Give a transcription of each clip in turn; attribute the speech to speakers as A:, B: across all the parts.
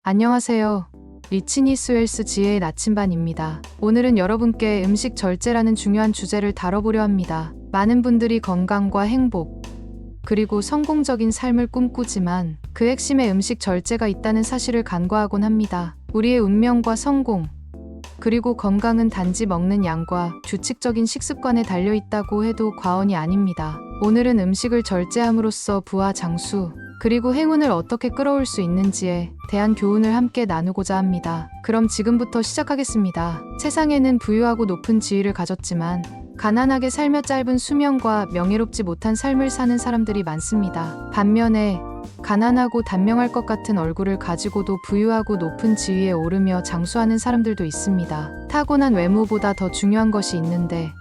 A: 안녕하세요. 리치니 스웰스 지혜의 나침반입니다. 오늘은 여러분께 음식 절제라는 중요한 주제를 다뤄보려 합니다. 많은 분들이 건강과 행복, 그리고 성공적인 삶을 꿈꾸지만 그 핵심에 음식 절제가 있다는 사실을 간과하곤 합니다. 우리의 운명과 성공, 그리고 건강은 단지 먹는 양과 규칙적인 식습관에 달려있다고 해도 과언이 아닙니다. 오늘은 음식을 절제함으로써 부와 장수, 그리고 행운을 어떻게 끌어올 수 있는지에 대한 교훈을 함께 나누고자 합니다. 그럼 지금부터 시작하겠습니다. 세상에는 부유하고 높은 지위를 가졌지만 가난하게 살며 짧은 수명과 명예롭지 못한 삶을 사는 사람들이 많습니다. 반면에 가난하고 단명할 것 같은 얼굴을 가지고도 부유하고 높은 지위에 오르며 장수하는 사람들도 있습니다. 타고난 외모보다 더 중요한 것이 있는데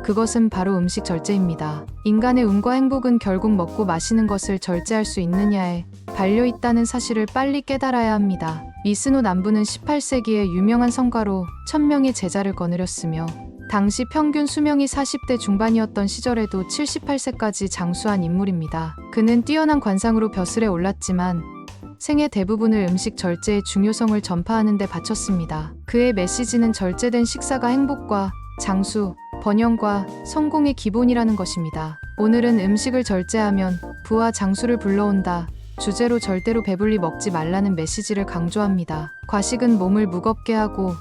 A: 그것은 바로 음식 절제입니다. 인간의 운과 행복은 결국 먹고 마시는 것을 절제할 수 있느냐에 달려있다는 사실을 빨리 깨달아야 합니다. 미스노 남부는 18세기에 유명한 성가로 1000명의 제자를 거느렸으며 당시 평균 수명이 40대 중반이었던 시절에도 78세까지 장수한 인물입니다. 그는 뛰어난 관상으로 벼슬에 올랐지만 생애 대부분을 음식 절제의 중요성을 전파하는 데 바쳤습니다. 그의 메시지는 절제된 식사가 행복과 장수, 번영과 성공의 기본이라는 것입니다. 오늘은 음식을 절제하면 부와 장수를 불러온다 주제로 절대로 배불리 먹지 말라는 메시지를 강조합니다. 과식은 몸을 무겁게 하고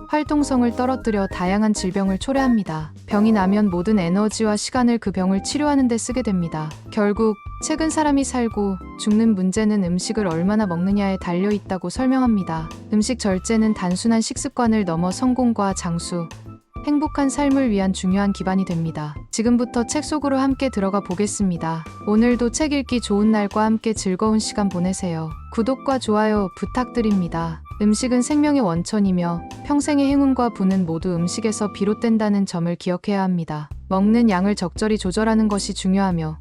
A: 활동성을 떨어뜨려 다양한 질병을 초래합니다. 병이 나면 모든 에너지와 시간을 그 병을 치료하는 데 쓰게 됩니다. 결국 최근 사람이 살고 죽는 문제는 음식을 얼마나 먹느냐에 달려 있다고 설명합니다. 음식 절제는 단순한 식습관을 넘어 성공과 장수, 행복한 삶을 위한 중요한 기반이 됩니다. 지금부터 책 속으로 함께 들어가 보겠습니다. 오늘도 책 읽기 좋은 날과 함께 즐거운 시간 보내세요. 구독과 좋아요 부탁드립니다. 음식은 생명의 원천이며 평생의 행운과 부는 모두 음식에서 비롯된다는 점을 기억해야 합니다. 먹는 양을 적절히 조절하는 것이 중요하며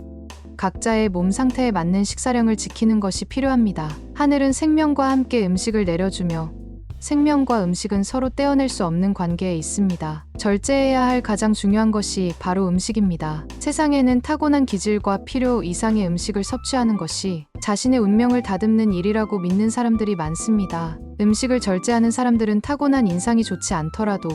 A: 각자의 몸 상태에 맞는 식사량을 지키는 것이 필요합니다. 하늘은 생명과 함께 음식을 내려주며 생명과 음식은 서로 떼어낼 수 없는 관계에 있습니다. 절제해야 할 가장 중요한 것이 바로 음식입니다. 세상에는 타고난 기질과 필요 이상의 음식을 섭취하는 것이 자신의 운명을 다듬는 일이라고 믿는 사람들이 많습니다. 음식을 절제하는 사람들은 타고난 인상이 좋지 않더라도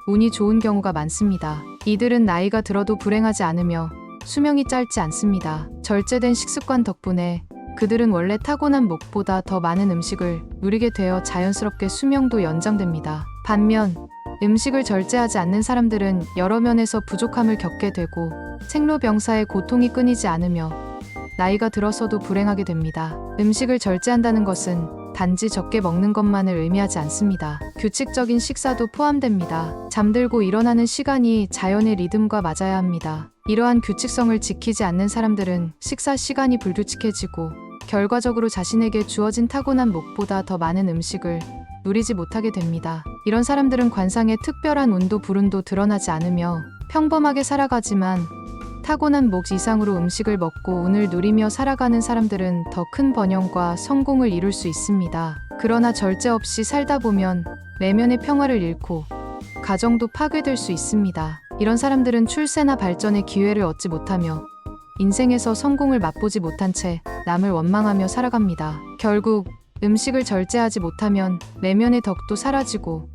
A: 운이 좋은 경우가 많습니다. 이들은 나이가 들어도 불행하지 않으며 수명이 짧지 않습니다. 절제된 식습관 덕분에 그들은 원래 타고난 목보다 더 많은 음식을 누리게 되어 자연스럽게 수명도 연장됩니다. 반면 음식을 절제하지 않는 사람들은 여러 면에서 부족함을 겪게 되고 생로병사의 고통이 끊이지 않으며 나이가 들어서도 불행하게 됩니다. 음식을 절제한다는 것은 단지 적게 먹는 것만을 의미하지 않습니다. 규칙적인 식사도 포함됩니다. 잠들고 일어나는 시간이 자연의 리듬과 맞아야 합니다. 이러한 규칙성을 지키지 않는 사람들은 식사 시간이 불규칙해지고 결과적으로 자신에게 주어진 타고난 목보다 더 많은 음식을 누리지 못하게 됩니다. 이런 사람들은 관상에 특별한 운도 불운도 드러나지 않으며 평범하게 살아가지만 타고난 목 이상으로 음식을 먹고 운을 누리며 살아가는 사람들은 더 큰 번영과 성공을 이룰 수 있습니다. 그러나 절제 없이 살다 보면 내면의 평화를 잃고 가정도 파괴될 수 있습니다. 이런 사람들은 출세나 발전의 기회를 얻지 못하며 인생에서 성공을 맛보지 못한 채 남을 원망하며 살아갑니다. 결국 음식을 절제하지 못하면 내면의 덕도 사라지고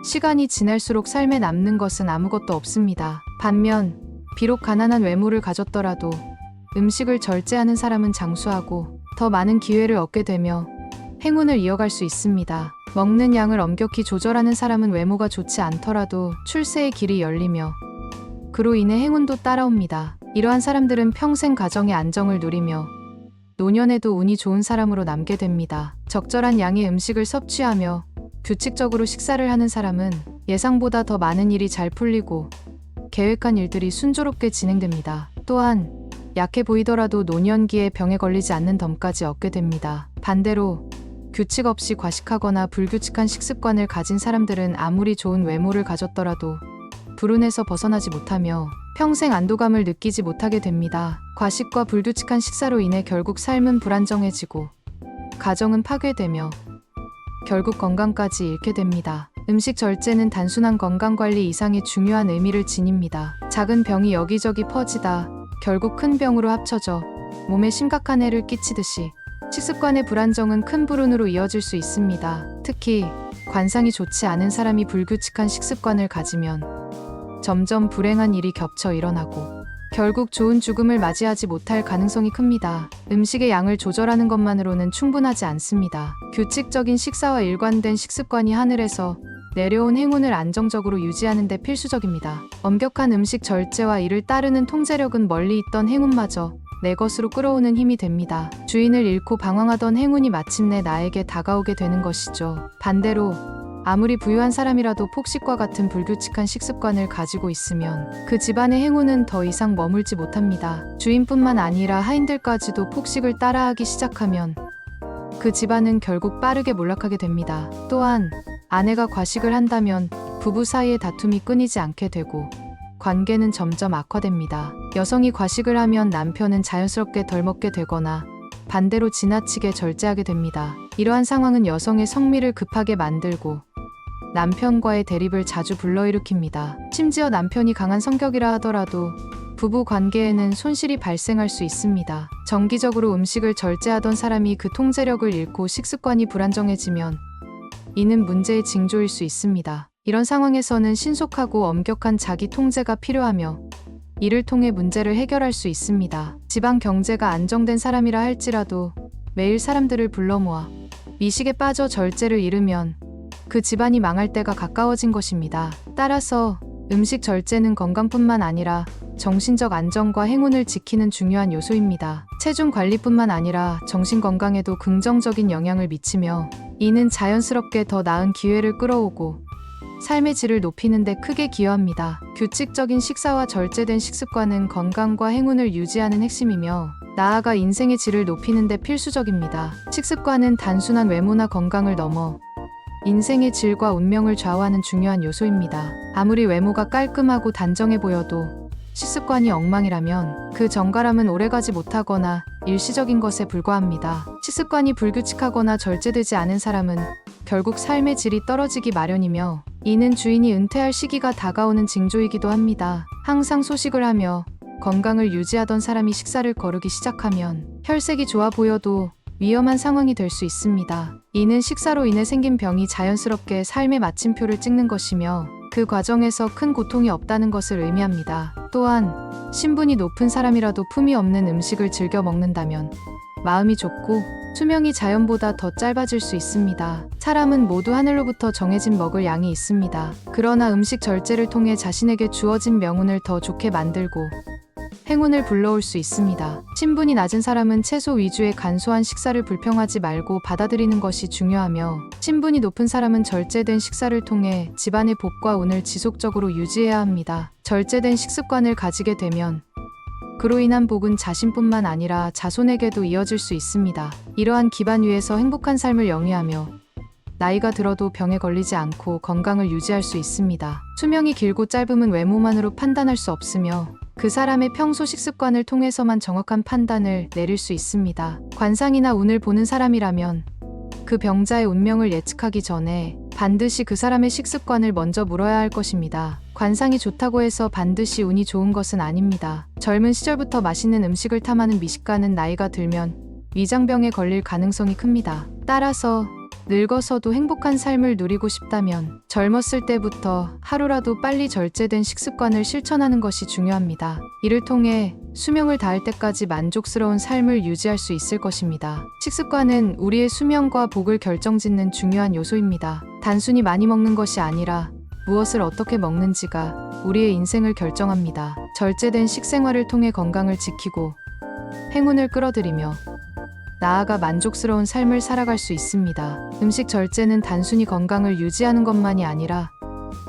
A: 시간이 지날수록 삶에 남는 것은 아무것도 없습니다. 반면 비록 가난한 외모를 가졌더라도 음식을 절제하는 사람은 장수하고 더 많은 기회를 얻게 되며 행운을 이어갈 수 있습니다. 먹는 양을 엄격히 조절하는 사람은 외모가 좋지 않더라도 출세의 길이 열리며 그로 인해 행운도 따라옵니다. 이러한 사람들은 평생 가정의 안정을 누리며 노년에도 운이 좋은 사람으로 남게 됩니다. 적절한 양의 음식을 섭취하며 규칙적으로 식사를 하는 사람은 예상보다 더 많은 일이 잘 풀리고 계획한 일들이 순조롭게 진행됩니다. 또한 약해 보이더라도 노년기에 병에 걸리지 않는 덤까지 얻게 됩니다. 반대로 규칙 없이 과식하거나 불규칙한 식습관을 가진 사람들은 아무리 좋은 외모를 가졌더라도 불운에서 벗어나지 못하며 평생 안도감을 느끼지 못하게 됩니다. 과식과 불규칙한 식사로 인해 결국 삶은 불안정해지고 가정은 파괴되며 결국 건강까지 잃게 됩니다. 음식 절제는 단순한 건강관리 이상의 중요한 의미를 지닙니다. 작은 병이 여기저기 퍼지다 결국 큰 병으로 합쳐져 몸에 심각한 해를 끼치듯이 식습관의 불안정은 큰 불운으로 이어질 수 있습니다. 특히 관상이 좋지 않은 사람이 불규칙한 식습관을 가지면 점점 불행한 일이 겹쳐 일어나고 결국 좋은 죽음을 맞이하지 못할 가능성이 큽니다. 음식의 양을 조절하는 것만으로는 충분하지 않습니다. 규칙적인 식사와 일관된 식습관이 하늘에서 내려온 행운을 안정적으로 유지하는 데 필수적입니다. 엄격한 음식 절제와 이를 따르는 통제력은 멀리 있던 행운마저 내 것으로 끌어오는 힘이 됩니다. 주인을 잃고 방황하던 행운이 마침내 나에게 다가오게 되는 것이죠. 반대로 아무리 부유한 사람이라도 폭식과 같은 불규칙한 식습관을 가지고 있으면 그 집안의 행운은 더 이상 머물지 못합니다. 주인뿐만 아니라 하인들까지도 폭식을 따라하기 시작하면 그 집안은 결국 빠르게 몰락하게 됩니다. 또한 아내가 과식을 한다면 부부 사이의 다툼이 끊이지 않게 되고 관계는 점점 악화됩니다. 여성이 과식을 하면 남편은 자연스럽게 덜 먹게 되거나 반대로 지나치게 절제하게 됩니다. 이러한 상황은 여성의 성미를 급하게 만들고 남편과의 대립을 자주 불러일으킵니다. 심지어 남편이 강한 성격이라 하더라도 부부 관계에는 손실이 발생할 수 있습니다. 정기적으로 음식을 절제하던 사람이 그 통제력을 잃고 식습관이 불안정해지면 이는 문제의 징조일 수 있습니다. 이런 상황에서는 신속하고 엄격한 자기 통제가 필요하며 이를 통해 문제를 해결할 수 있습니다. 집안 경제가 안정된 사람이라 할지라도 매일 사람들을 불러 모아 미식에 빠져 절제를 잃으면 그 집안이 망할 때가 가까워진 것입니다. 따라서 음식 절제는 건강뿐만 아니라 정신적 안정과 행운을 지키는 중요한 요소입니다. 체중 관리뿐만 아니라 정신 건강에도 긍정적인 영향을 미치며 이는 자연스럽게 더 나은 기회를 끌어오고 삶의 질을 높이는 데 크게 기여합니다. 규칙적인 식사와 절제된 식습관은 건강과 행운을 유지하는 핵심이며 나아가 인생의 질을 높이는 데 필수적입니다. 식습관은 단순한 외모나 건강을 넘어 인생의 질과 운명을 좌우하는 중요한 요소입니다. 아무리 외모가 깔끔하고 단정해 보여도 식습관이 엉망이라면 그 정갈함은 오래가지 못하거나 일시적인 것에 불과합니다. 식습관이 불규칙하거나 절제되지 않은 사람은 결국 삶의 질이 떨어지기 마련이며 이는 주인이 은퇴할 시기가 다가오는 징조이기도 합니다. 항상 소식을 하며 건강을 유지하던 사람이 식사를 거르기 시작하면 혈색이 좋아 보여도 위험한 상황이 될 수 있습니다. 이는 식사로 인해 생긴 병이 자연스럽게 삶의 마침표를 찍는 것이며 그 과정에서 큰 고통이 없다는 것을 의미합니다. 또한 신분이 높은 사람이라도 품위 없는 음식을 즐겨 먹는다면 마음이 좁고 수명이 자연보다 더 짧아질 수 있습니다. 사람은 모두 하늘로부터 정해진 먹을 양이 있습니다. 그러나 음식 절제를 통해 자신에게 주어진 명운을 더 좋게 만들고 행운을 불러올 수 있습니다. 신분이 낮은 사람은 채소 위주의 간소한 식사를 불평하지 말고 받아들이는 것이 중요하며 신분이 높은 사람은 절제된 식사를 통해 집안의 복과 운을 지속적으로 유지해야 합니다. 절제된 식습관을 가지게 되면 그로 인한 복은 자신뿐만 아니라 자손에게도 이어질 수 있습니다. 이러한 기반 위에서 행복한 삶을 영위하며 나이가 들어도 병에 걸리지 않고 건강을 유지할 수 있습니다. 수명이 길고 짧음은 외모만으로 판단할 수 없으며 그 사람의 평소 식습관을 통해서만 정확한 판단을 내릴 수 있습니다. 관상이나 운을 보는 사람이라면 그 병자의 운명을 예측하기 전에 반드시 그 사람의 식습관을 먼저 물어야 할 것입니다. 관상이 좋다고 해서 반드시 운이 좋은 것은 아닙니다. 젊은 시절부터 맛있는 음식을 탐하는 미식가는 나이가 들면 위장병에 걸릴 가능성이 큽니다. 따라서 늙어서도 행복한 삶을 누리고 싶다면 젊었을 때부터 하루라도 빨리 절제된 식습관을 실천하는 것이 중요합니다. 이를 통해 수명을 다할 때까지 만족스러운 삶을 유지할 수 있을 것입니다. 식습관은 우리의 수명과 복을 결정짓는 중요한 요소입니다. 단순히 많이 먹는 것이 아니라 무엇을 어떻게 먹는지가 우리의 인생을 결정합니다. 절제된 식생활을 통해 건강을 지키고 행운을 끌어들이며 나아가 만족스러운 삶을 살아갈 수 있습니다. 음식 절제는 단순히 건강을 유지하는 것만이 아니라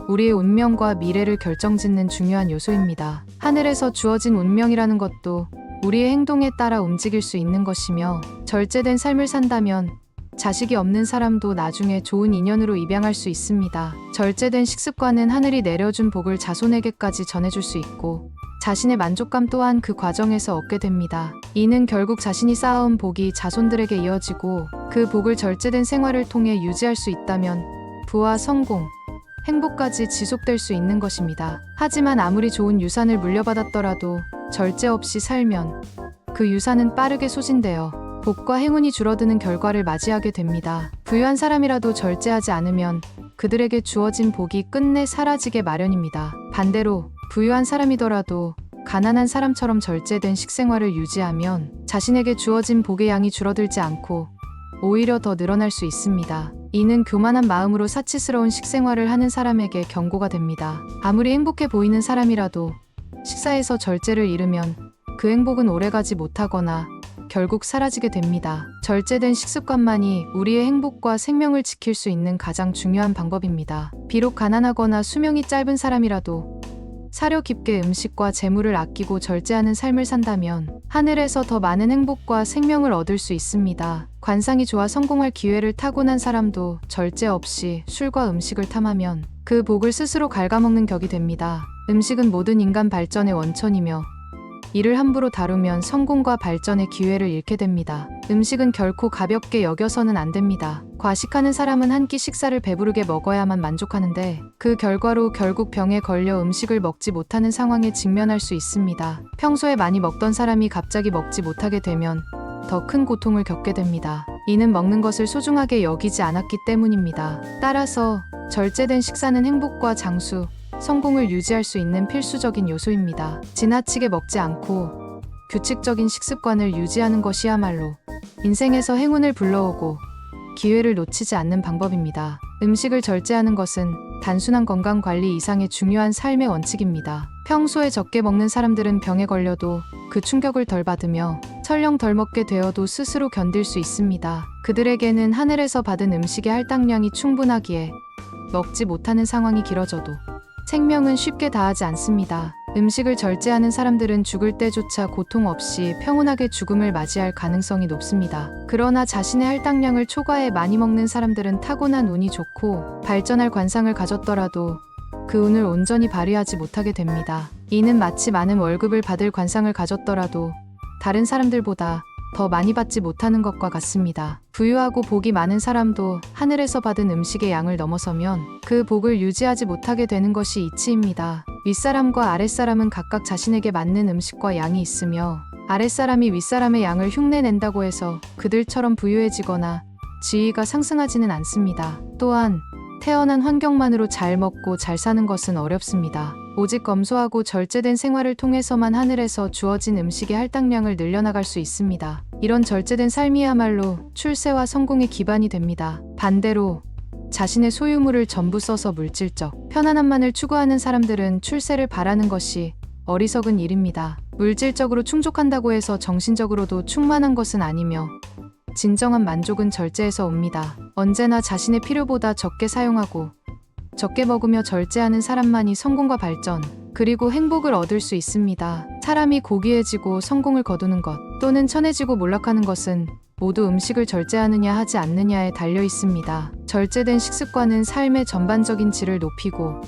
A: 우리의 운명과 미래를 결정짓는 중요한 요소입니다. 하늘에서 주어진 운명이라는 것도 우리의 행동에 따라 움직일 수 있는 것이며 절제된 삶을 산다면 자식이 없는 사람도 나중에 좋은 인연으로 입양할 수 있습니다. 절제된 식습관은 하늘이 내려준 복을 자손에게까지 전해줄 수 있고 자신의 만족감 또한 그 과정에서 얻게 됩니다. 이는 결국 자신이 쌓아온 복이 자손들에게 이어지고 그 복을 절제된 생활을 통해 유지할 수 있다면 부와 성공, 행복까지 지속될 수 있는 것입니다. 하지만 아무리 좋은 유산을 물려받았더라도 절제 없이 살면 그 유산은 빠르게 소진되어 복과 행운이 줄어드는 결과를 맞이하게 됩니다. 부유한 사람이라도 절제하지 않으면 그들에게 주어진 복이 끝내 사라지게 마련입니다. 반대로 부유한 사람이더라도 가난한 사람처럼 절제된 식생활을 유지하면 자신에게 주어진 복의 양이 줄어들지 않고 오히려 더 늘어날 수 있습니다. 이는 교만한 마음으로 사치스러운 식생활을 하는 사람에게 경고가 됩니다. 아무리 행복해 보이는 사람이라도 식사에서 절제를 잃으면 그 행복은 오래가지 못하거나 결국 사라지게 됩니다. 절제된 식습관만이 우리의 행복과 생명을 지킬 수 있는 가장 중요한 방법입니다. 비록 가난하거나 수명이 짧은 사람이라도 사려 깊게 음식과 재물을 아끼고 절제하는 삶을 산다면 하늘에서 더 많은 행복과 생명을 얻을 수 있습니다. 관상이 좋아 성공할 기회를 타고난 사람도 절제 없이 술과 음식을 탐하면 그 복을 스스로 갉아먹는 격이 됩니다. 음식은 모든 인간 발전의 원천이며 이를 함부로 다루면 성공과 발전의 기회를 잃게 됩니다. 음식은 결코 가볍게 여겨서는 안 됩니다. 과식하는 사람은 한 끼 식사를 배부르게 먹어야만 만족하는데 그 결과로 결국 병에 걸려 음식을 먹지 못하는 상황에 직면할 수 있습니다. 평소에 많이 먹던 사람이 갑자기 먹지 못하게 되면 더 큰 고통을 겪게 됩니다. 이는 먹는 것을 소중하게 여기지 않았기 때문입니다. 따라서 절제된 식사는 행복과 장수, 성공을 유지할 수 있는 필수적인 요소입니다. 지나치게 먹지 않고 규칙적인 식습관을 유지하는 것이야말로 인생에서 행운을 불러오고 기회를 놓치지 않는 방법입니다. 음식을 절제하는 것은 단순한 건강 관리 이상의 중요한 삶의 원칙입니다. 평소에 적게 먹는 사람들은 병에 걸려도 그 충격을 덜 받으며 설령 덜 먹게 되어도 스스로 견딜 수 있습니다. 그들에게는 하늘에서 받은 음식의 할당량이 충분하기에 먹지 못하는 상황이 길어져도 생명은 쉽게 다하지 않습니다. 음식을 절제하는 사람들은 죽을 때조차 고통 없이 평온하게 죽음을 맞이할 가능성이 높습니다. 그러나 자신의 할당량을 초과해 많이 먹는 사람들은 타고난 운이 좋고 발전할 관상을 가졌더라도 그 운을 온전히 발휘하지 못하게 됩니다. 이는 마치 많은 월급을 받을 관상을 가졌더라도 다른 사람들보다 더 많이 받지 못하는 것과 같습니다. 부유하고 복이 많은 사람도 하늘에서 받은 음식의 양을 넘어서면 그 복을 유지하지 못하게 되는 것이 이치입니다. 윗사람과 아랫사람은 각각 자신에게 맞는 음식과 양이 있으며 아랫사람이 윗사람의 양을 흉내낸다고 해서 그들처럼 부유해지거나 지위가 상승하지는 않습니다. 또한 태어난 환경만으로 잘 먹고 잘 사는 것은 어렵습니다. 오직 검소하고 절제된 생활을 통해서만 하늘에서 주어진 음식의 할당량을 늘려나갈 수 있습니다. 이런 절제된 삶이야말로 출세와 성공의 기반이 됩니다. 반대로 자신의 소유물을 전부 써서 물질적 편안함만을 추구하는 사람들은 출세를 바라는 것이 어리석은 일입니다. 물질적으로 충족한다고 해서 정신적으로도 충만한 것은 아니며 진정한 만족은 절제에서 옵니다. 언제나 자신의 필요보다 적게 사용하고 적게 먹으며 절제하는 사람만이 성공과 발전, 그리고 행복을 얻을 수 있습니다. 사람이 고귀해지고 성공을 거두는 것 또는 천해지고 몰락하는 것은 모두 음식을 절제하느냐 하지 않느냐에 달려 있습니다. 절제된 식습관은 삶의 전반적인 질을 높이고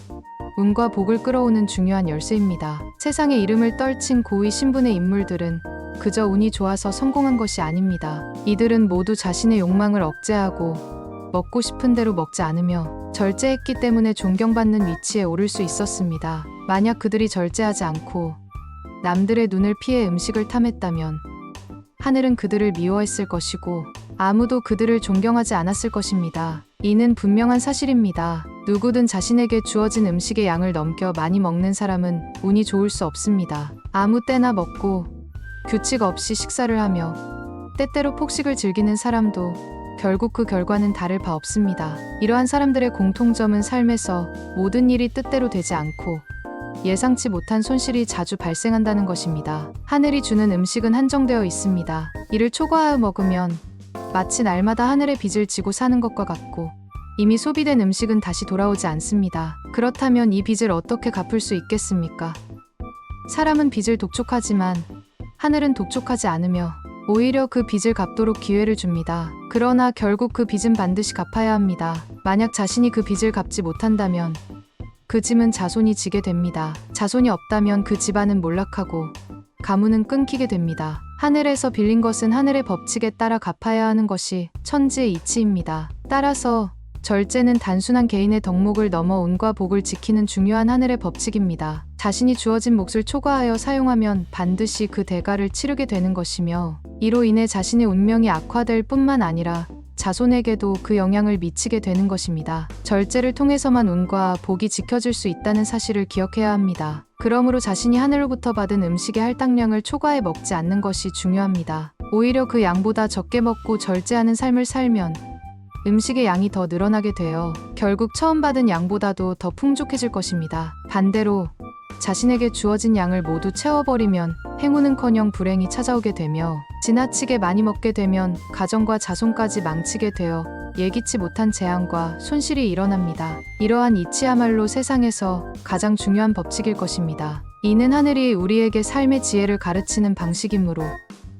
A: 운과 복을 끌어오는 중요한 열쇠입니다. 세상의 이름을 떨친 고위 신분의 인물들은 그저 운이 좋아서 성공한 것이 아닙니다. 이들은 모두 자신의 욕망을 억제하고 먹고 싶은 대로 먹지 않으며 절제했기 때문에 존경받는 위치에 오를 수 있었습니다. 만약 그들이 절제하지 않고 남들의 눈을 피해 음식을 탐했다면 하늘은 그들을 미워했을 것이고 아무도 그들을 존경하지 않았을 것입니다. 이는 분명한 사실입니다. 누구든 자신에게 주어진 음식의 양을 넘겨 많이 먹는 사람은 운이 좋을 수 없습니다. 아무 때나 먹고 규칙 없이 식사를 하며 때때로 폭식을 즐기는 사람도 결국 그 결과는 다를 바 없습니다. 이러한 사람들의 공통점은 삶에서 모든 일이 뜻대로 되지 않고 예상치 못한 손실이 자주 발생한다는 것입니다. 하늘이 주는 음식은 한정되어 있습니다. 이를 초과하여 먹으면 마치 날마다 하늘의 빚을 지고 사는 것과 같고 이미 소비된 음식은 다시 돌아오지 않습니다. 그렇다면 이 빚을 어떻게 갚을 수 있겠습니까? 사람은 빚을 독촉하지만 하늘은 독촉하지 않으며 오히려 그 빚을 갚도록 기회를 줍니다. 그러나 결국 그 빚은 반드시 갚아야 합니다. 만약 자신이 그 빚을 갚지 못한다면 그 짐은 자손이 지게 됩니다. 자손이 없다면 그 집안은 몰락하고 가문은 끊기게 됩니다. 하늘에서 빌린 것은 하늘의 법칙에 따라 갚아야 하는 것이 천지의 이치입니다. 따라서 절제는 단순한 개인의 덕목을 넘어 운과 복을 지키는 중요한 하늘의 법칙입니다. 자신이 주어진 몫을 초과하여 사용하면 반드시 그 대가를 치르게 되는 것이며, 이로 인해 자신의 운명이 악화될 뿐만 아니라 자손에게도 그 영향을 미치게 되는 것입니다. 절제를 통해서만 운과 복이 지켜질 수 있다는 사실을 기억해야 합니다. 그러므로 자신이 하늘로부터 받은 음식의 할당량을 초과해 먹지 않는 것이 중요합니다. 오히려 그 양보다 적게 먹고 절제하는 삶을 살면 음식의 양이 더 늘어나게 되어 결국 처음 받은 양보다도 더 풍족해질 것입니다. 반대로 자신에게 주어진 양을 모두 채워버리면 행운은커녕 불행이 찾아오게 되며, 지나치게 많이 먹게 되면 가정과 자손까지 망치게 되어 예기치 못한 재앙과 손실이 일어납니다. 이러한 이치야말로 세상에서 가장 중요한 법칙일 것입니다. 이는 하늘이 우리에게 삶의 지혜를 가르치는 방식이므로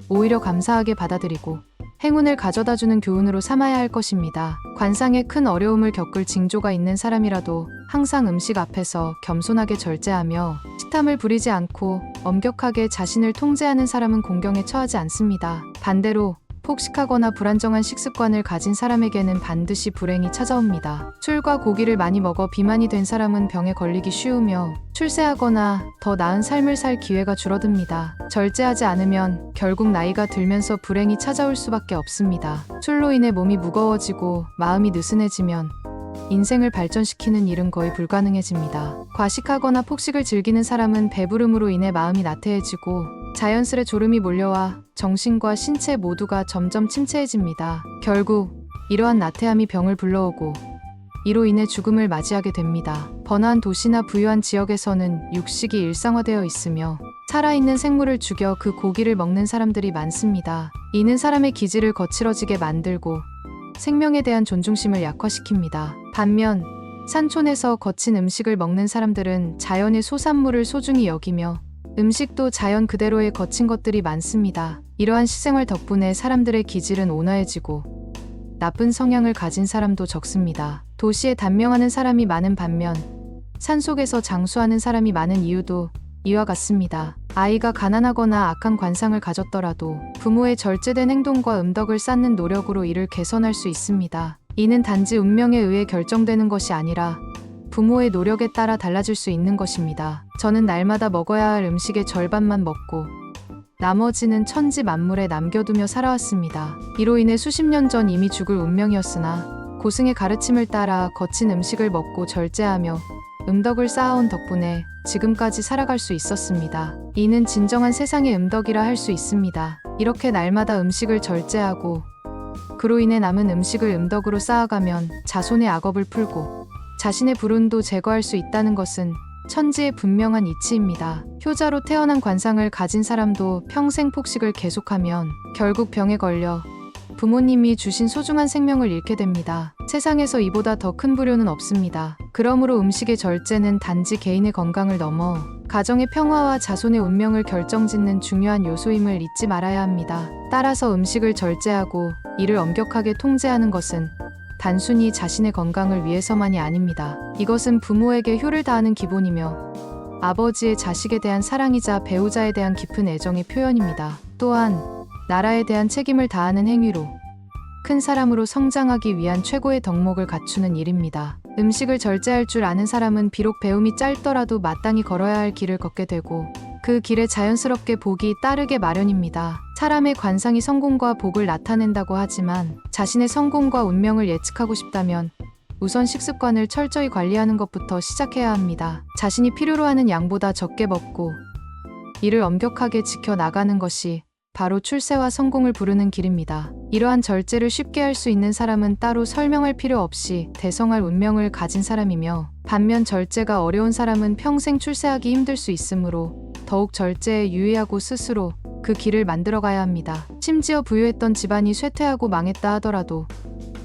A: 오히려 감사하게 받아들이고 행운을 가져다주는 교훈으로 삼아야 할 것입니다. 관상에 큰 어려움을 겪을 징조가 있는 사람이라도 항상 음식 앞에서 겸손하게 절제하며 식탐을 부리지 않고 엄격하게 자신을 통제하는 사람은 공경에 처하지 않습니다. 반대로 폭식하거나 불안정한 식습관을 가진 사람에게는 반드시 불행이 찾아옵니다. 술과 고기를 많이 먹어 비만이 된 사람은 병에 걸리기 쉬우며 출세하거나 더 나은 삶을 살 기회가 줄어듭니다. 절제하지 않으면 결국 나이가 들면서 불행이 찾아올 수밖에 없습니다. 술로 인해 몸이 무거워지고 마음이 느슨해지면 인생을 발전시키는 일은 거의 불가능해집니다. 과식하거나 폭식을 즐기는 사람은 배부름으로 인해 마음이 나태해지고 자연스레 졸음이 몰려와 정신과 신체 모두가 점점 침체해집니다. 결국 이러한 나태함이 병을 불러오고 이로 인해 죽음을 맞이하게 됩니다. 번화한 도시나 부유한 지역에서는 육식이 일상화되어 있으며 살아있는 생물을 죽여 그 고기를 먹는 사람들이 많습니다. 이는 사람의 기질을 거칠어지게 만들고 생명에 대한 존중심을 약화시킵니다. 반면 산촌에서 거친 음식을 먹는 사람들은 자연의 소산물을 소중히 여기며 음식도 자연 그대로의 거친 것들이 많습니다. 이러한 시생활 덕분에 사람들의 기질은 온화해지고 나쁜 성향을 가진 사람도 적습니다. 도시에 단명하는 사람이 많은 반면 산속에서 장수하는 사람이 많은 이유도 이와 같습니다. 아이가 가난하거나 악한 관상을 가졌더라도 부모의 절제된 행동과 음덕을 쌓는 노력으로 이를 개선할 수 있습니다. 이는 단지 운명에 의해 결정되는 것이 아니라 부모의 노력에 따라 달라질 수 있는 것입니다. 저는 날마다 먹어야 할 음식의 절반만 먹고 나머지는 천지 만물에 남겨두며 살아왔습니다. 이로 인해 수십 년 전 이미 죽을 운명이었으나 고승의 가르침을 따라 거친 음식을 먹고 절제하며 음덕을 쌓아온 덕분에 지금까지 살아갈 수 있었습니다. 이는 진정한 세상의 음덕이라 할 수 있습니다. 이렇게 날마다 음식을 절제하고 그로 인해 남은 음식을 음덕으로 쌓아가면 자손의 악업을 풀고 자신의 불운도 제거할 수 있다는 것은 천지의 분명한 이치입니다. 효자로 태어난 관상을 가진 사람도 평생 폭식을 계속하면 결국 병에 걸려 부모님이 주신 소중한 생명을 잃게 됩니다. 세상에서 이보다 더 큰 불효는 없습니다. 그러므로 음식의 절제는 단지 개인의 건강을 넘어 가정의 평화와 자손의 운명을 결정짓는 중요한 요소임을 잊지 말아야 합니다. 따라서 음식을 절제하고 이를 엄격하게 통제하는 것은 단순히 자신의 건강을 위해서만이 아닙니다. 이것은 부모에게 효를 다하는 기본이며 아버지의 자식에 대한 사랑이자 배우자에 대한 깊은 애정의 표현입니다. 또한 나라에 대한 책임을 다하는 행위로 큰 사람으로 성장하기 위한 최고의 덕목을 갖추는 일입니다. 음식을 절제할 줄 아는 사람은 비록 배움이 짧더라도 마땅히 걸어야 할 길을 걷게 되고 그 길에 자연스럽게 복이 따르게 마련입니다. 사람의 관상이 성공과 복을 나타낸다고 하지만 자신의 성공과 운명을 예측하고 싶다면 우선 식습관을 철저히 관리하는 것부터 시작해야 합니다. 자신이 필요로 하는 양보다 적게 먹고 이를 엄격하게 지켜나가는 것이 바로 출세와 성공을 부르는 길입니다. 이러한 절제를 쉽게 할 수 있는 사람은 따로 설명할 필요 없이 대성할 운명을 가진 사람이며, 반면 절제가 어려운 사람은 평생 출세하기 힘들 수 있으므로 더욱 절제에 유의하고 스스로 그 길을 만들어가야 합니다. 심지어 부유했던 집안이 쇠퇴하고 망했다 하더라도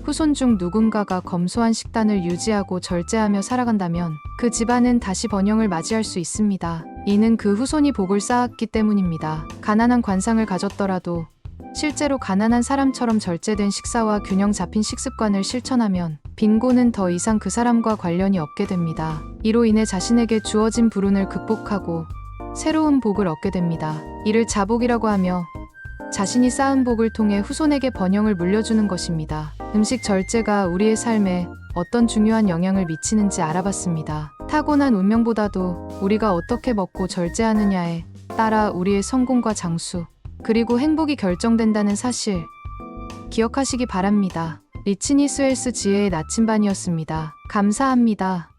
A: 후손 중 누군가가 검소한 식단을 유지하고 절제하며 살아간다면 그 집안은 다시 번영을 맞이할 수 있습니다. 이는 그 후손이 복을 쌓았기 때문입니다. 가난한 관상을 가졌더라도 실제로 가난한 사람처럼 절제된 식사와 균형 잡힌 식습관을 실천하면 빈곤은 더 이상 그 사람과 관련이 없게 됩니다. 이로 인해 자신에게 주어진 불운을 극복하고 새로운 복을 얻게 됩니다. 이를 자복이라고 하며 자신이 쌓은 복을 통해 후손에게 번영을 물려주는 것입니다. 음식 절제가 우리의 삶에 어떤 중요한 영향을 미치는지 알아봤습니다. 타고난 운명보다도 우리가 어떻게 먹고 절제하느냐에 따라 우리의 성공과 장수, 그리고 행복이 결정된다는 사실 기억하시기 바랍니다. 리치니 스웰스 지혜의 나침반이었습니다. 감사합니다.